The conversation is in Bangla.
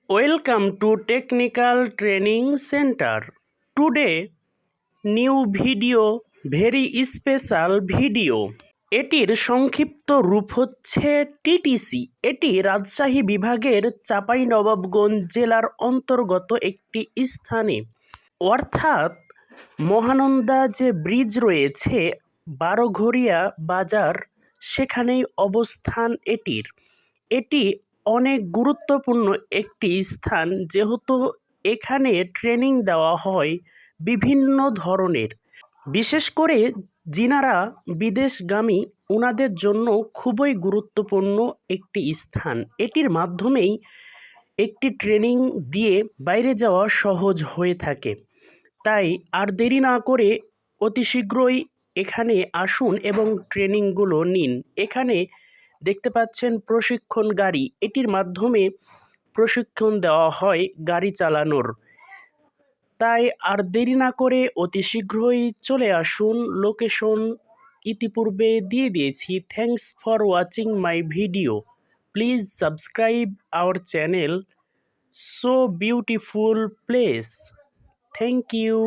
Welcome to Technical Training Center. Today, new video, very special video. এটির সংক্ষিপ্ত রূপ হচ্ছে টিটিসি। এটি রাজশাহী বিভাগের চাঁপাইনবাবগঞ্জ জেলার অন্তর্গত একটি স্থানে, অর্থাৎ মহানন্দা যে ব্রিজ রয়েছে বারোঘরিয়া বাজার, সেখানেই অবস্থান এটির। এটি অনেক গুরুত্বপূর্ণ একটি স্থান, যেহেতু এখানে ট্রেনিং দেওয়া হয় বিভিন্ন ধরনের, বিশেষ করে যিনারা বিদেশগামী ওনাদের জন্য খুবই গুরুত্বপূর্ণ একটি স্থান। এটির মাধ্যমেই একটি ট্রেনিং দিয়ে বাইরে যাওয়া সহজ হয়ে থাকে। তাই আর দেরি না করে অতি শীঘ্রই এখানে আসুন এবং ট্রেনিংগুলো নিন। এখানে দেখতে পাচ্ছেন প্রশিক্ষণ গাড়ি, এটির মাধ্যমে প্রশিক্ষণ দেওয়া হয় গাড়ি চালানোর। তাই আর দেরি না করে অতি শীঘ্রই চলে আসুন। লোকেশন ইতিপূর্বে দিয়ে দিয়েছি। Thanks for watching my video. Please subscribe our channel. So beautiful place. Thank you.